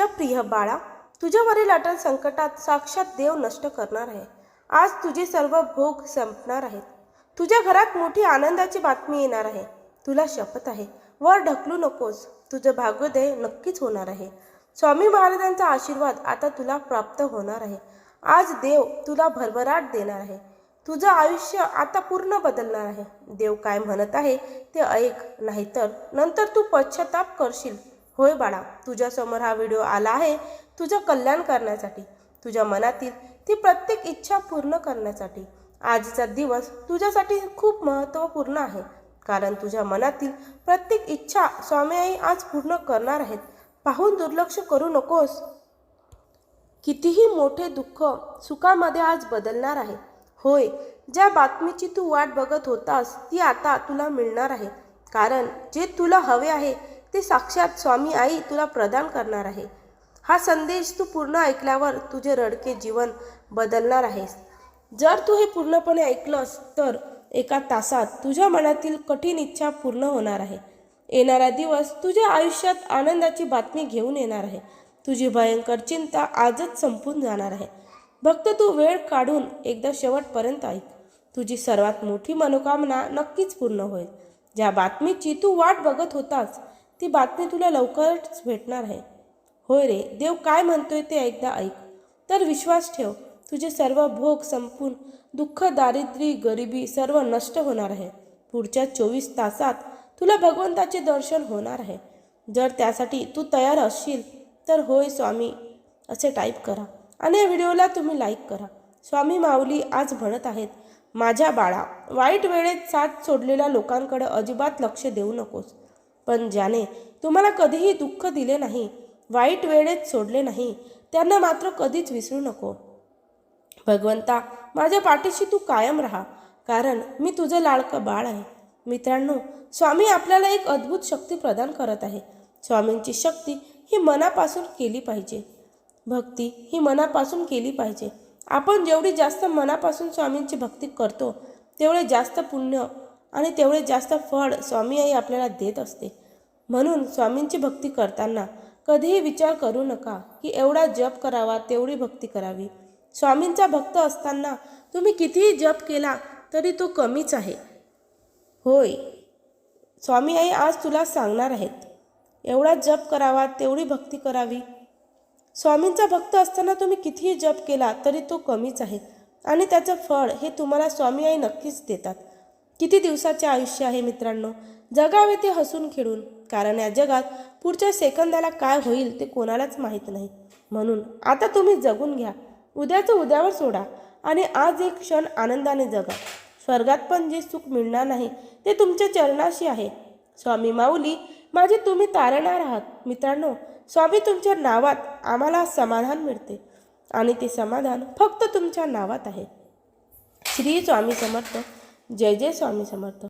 माझ्या प्रिय बाळा, तुझ्यावरील अटल संकटात साक्षात देव नष्ट करणार आहे. आज तुझे सर्व भोग संपणार आहेत. तुझ्या घरात मोठी आनंदाची बातमी येणार आहे. तुला शपथ आहे, वर ढकलू नकोस. तुझं भाग्योदय नक्कीच होणार आहे. स्वामी महाराजांचा आशीर्वाद आता तुला प्राप्त होणार आहे. आज देव तुला भरभराट देणार आहे. तुझं आयुष्य आता पूर्ण बदलणार आहे. देव काय म्हणत आहे ते ऐक, नाहीतर नंतर तू पश्चाताप करशील. होय बाळा, तुझ्यासमोर हा व्हिडिओ आला आहे तुझं कल्याण करण्यासाठी, तुझ्या मनातील ती प्रत्येक इच्छा पूर्ण करण्यासाठी. आजचा दिवस तुझ्यासाठी खूप महत्त्वपूर्ण आहे, कारण तुझ्या मनातील प्रत्येक इच्छा स्वामी आई आज पूर्ण करणार आहेत. पाहून दुर्लक्ष करू नकोस. कितीही मोठे दुःख सुखामध्ये आज बदलणार आहे. होय, ज्या बातमीची तू वाट बघत होतास ती आता तुला मिळणार आहे, कारण जे तुला हवे आहे ते साक्षात स्वामी आई तुला प्रदान करणार आहे. हा संदेश तू पूर्ण ऐकल्यावर तुझे रडके जीवन बदलणार आहेस. जर तू हे पूर्णपणे ऐकलंस तर एका तासात तुझ्या मनातील कठीण इच्छा पूर्ण होणार आहे. येणारा दिवस तुझ्या आयुष्यात आनंदाची बातमी घेऊन येणार आहे. तुझी भयंकर चिंता आजच संपून जाणार आहे. फक्त तू वेळ काढून एकदा शेवटपर्यंत ऐक. तुझी सर्वात मोठी मनोकामना नक्कीच पूर्ण होईल. ज्या बातमीची तू वाट बघत होतास ती बातमी तुला लवकरच भेटणार आहे. होय रे, देव काय म्हणतोय ते एकदा ऐक, तर विश्वास ठेव. तुझे सर्व भोग संपून दुःख, दारिद्र्य, गरिबी सर्व नष्ट होणार आहे. पुढच्या 24 तासात तुला भगवंताचे दर्शन होणार आहे. जर त्यासाठी तू तयार असशील तर होय स्वामी असे टाईप करा आणि या व्हिडिओला तुम्ही लाईक करा. स्वामी माऊली आज म्हणत आहेत, माझ्या बाळा, वाईट वेळेत साथ सोडलेल्या लोकांकडे अजिबात लक्ष देऊ नकोस. पण ज्याने तुम्हाला कधीही दुःख दिले नाही, वाईट वेळेत सोडले नाही, त्यांना मात्र कधीच विसरू नको. भगवंता, माझ्या पाठीशी तू कायम राहा, कारण मी तुझं लाडकं बाळ आहे. मित्रांनो, स्वामी आपल्याला एक अद्भुत शक्ती प्रदान करत आहे. स्वामींची शक्ती ही मनापासून केली पाहिजे. भक्ती ही मनापासून केली पाहिजे. आपण जेवढी जास्त मनापासून स्वामींची भक्ती करतो तेवढे जास्त पुण्य आणि तेवढे जास्त फळ स्वामी आई आपल्याला देत असते. म्हणून स्वामींची भक्ती करताना कधीही विचार करू नका की एवढा जप करावा, तेवढी भक्ती करावी. स्वामींचा भक्त असताना तुम्ही कितीही जप केला तरी तो कमीच आहे. होय, स्वामी आई आज तुला सांगणार आहेत, एवढा जप करावा, तेवढी भक्ती करावी. स्वामींचा भक्त असताना तुम्ही कितीही जप केला तरी तो कमीच आहे आणि त्याचं फळ हे तुम्हाला स्वामी आई नक्कीच देतात. किती दिवसाचे आयुष्य आहे मित्रांनो, जगावे ते हसून खेळून, कारण या जगात पुढच्या सेकंदाला काय होईल ते कोणालाच माहीत नाही. म्हणून आता तुम्ही जगून घ्या. उद्याचं उद्यावर सोडा आणि आज एक क्षण आनंदाने जगा. स्वर्गात पण जे सुख मिळणार नाही ते तुमच्या चरणाशी आहे. स्वामी माऊली माझे तुम्ही तारणार आहात. मित्रांनो, स्वामी तुमच्या नावात आम्हाला समाधान मिळते आणि ते समाधान फक्त तुमच्या नावात आहे. श्री स्वामी समर्थ. जय जय स्वामी समर्थ.